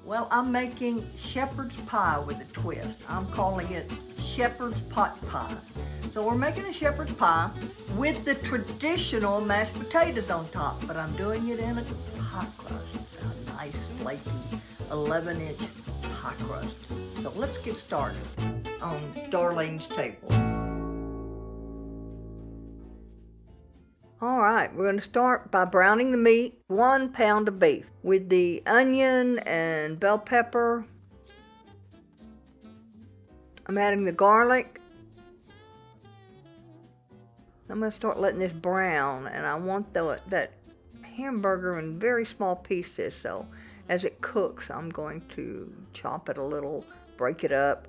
Well, I'm making shepherd's pie with a twist. I'm calling it shepherd's pot pie. So we're making a shepherd's pie with the traditional mashed potatoes on top, but I'm doing it in a pie crust, a nice flaky 11-inch pie crust. So let's get started on Darlene's table. All right, we're going to start by browning the meat, 1 pound of beef, with the onion and bell pepper. I'm adding the garlic. I'm going to start letting this brown, and I want that hamburger in very small pieces, so as it cooks, I'm going to chop it a little, break it up.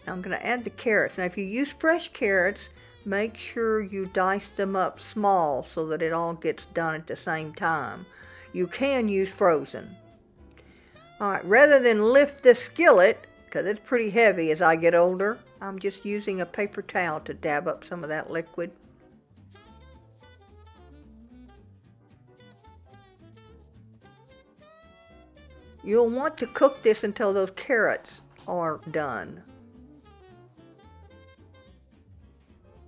I'm going to add the carrots. Now, if you use fresh carrots, make sure you dice them up small so that it all gets done at the same time. You can use frozen. All right, rather than lift this skillet, because it's pretty heavy as I get older, I'm just using a paper towel to dab up some of that liquid. You'll want to cook this until those carrots are done.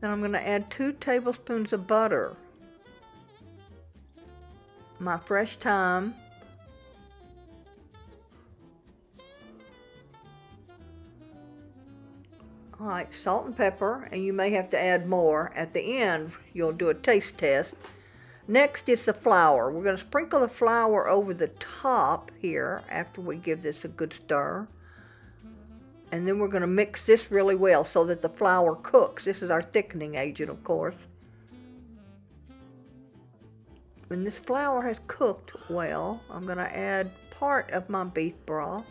Then I'm going to add 2 tablespoons of butter, my fresh thyme, all right, salt and pepper, and you may have to add more. At the end, you'll do a taste test. Next is the flour. We're going to sprinkle the flour over the top here after we give this a good stir. And then we're going to mix this really well so that the flour cooks. This is our thickening agent, of course. When this flour has cooked well, I'm going to add part of my beef broth.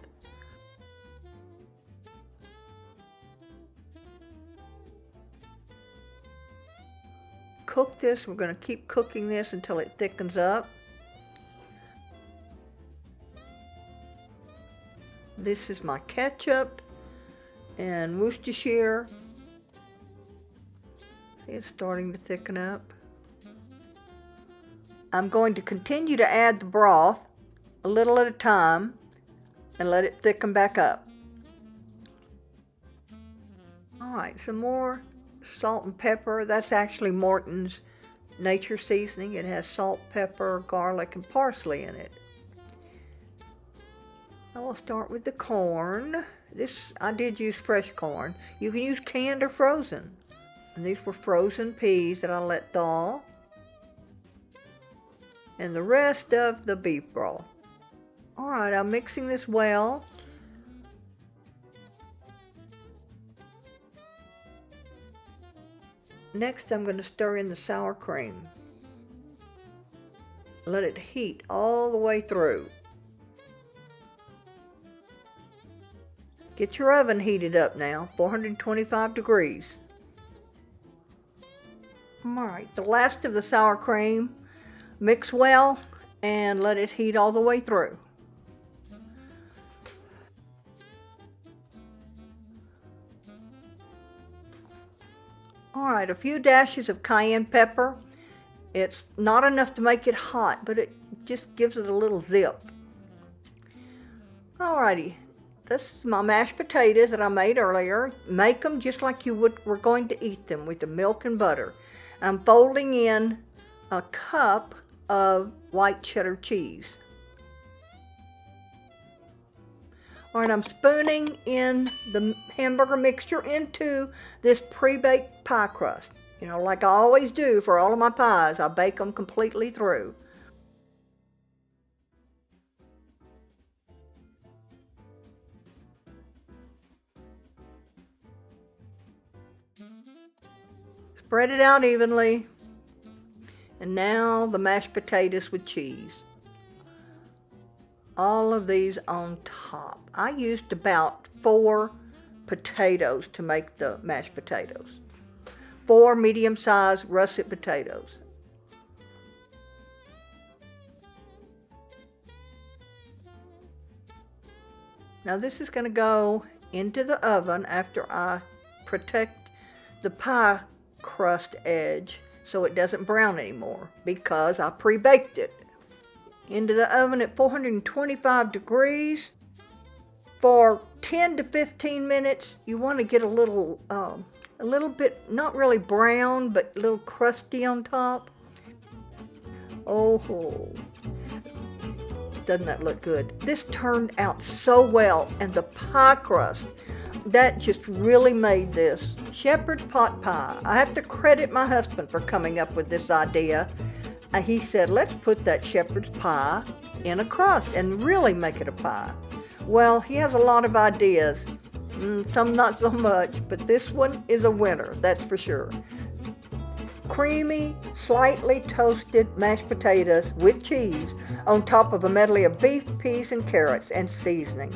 Cook this. We're going to keep cooking this until it thickens up. This is my ketchup and Worcestershire. See, it's starting to thicken up. I'm going to continue to add the broth a little at a time and let it thicken back up. All right, some more salt and pepper. That's actually Morton's nature seasoning. It has salt, pepper, garlic, and parsley in it. I will start with the corn. I did use fresh corn. You can use canned or frozen. And these were frozen peas that I let thaw. And the rest of the beef broth. All right, I'm mixing this well. Next, I'm going to stir in the sour cream. Let it heat all the way through. Get your oven heated up now, 425 degrees. All right, the last of the sour cream, mix well and let it heat all the way through. All right, a few dashes of cayenne pepper. It's not enough to make it hot, but it just gives it a little zip. All righty. This is my mashed potatoes that I made earlier. Make them just like you were going to eat them, with the milk and butter. I'm folding in a cup of white cheddar cheese. All right, I'm spooning in the hamburger mixture into this pre-baked pie crust. You know, like I always do for all of my pies, I bake them completely through. Spread it out evenly. And now the mashed potatoes with cheese. All of these on top. I used about 4 potatoes to make the mashed potatoes. 4 medium-sized russet potatoes. Now this is going to go into the oven after I protect the pie crust edge so it doesn't brown anymore, because I pre-baked it. into the oven at 425 degrees for 10 to 15 minutes. You want to get a little bit, not really brown, but a little crusty on top. Oh, doesn't that look good? This turned out so well, and the pie crust, that just really made this. Shepherd's pot pie. I have to credit my husband for coming up with this idea. He said, let's put that shepherd's pie in a crust and really make it a pie. Well, he has a lot of ideas, some not so much, but this one is a winner, that's for sure. Creamy, slightly toasted mashed potatoes with cheese on top of a medley of beef, peas, and carrots and seasoning,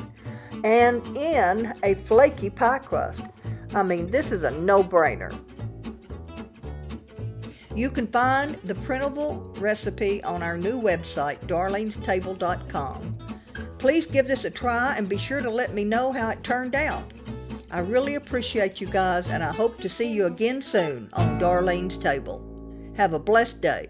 and in a flaky pie crust. I mean, this is a no-brainer. You can find the printable recipe on our new website, darlenestable.com. Please give this a try and be sure to let me know how it turned out. I really appreciate you guys, and I hope to see you again soon on Darlene's Table. Have a blessed day.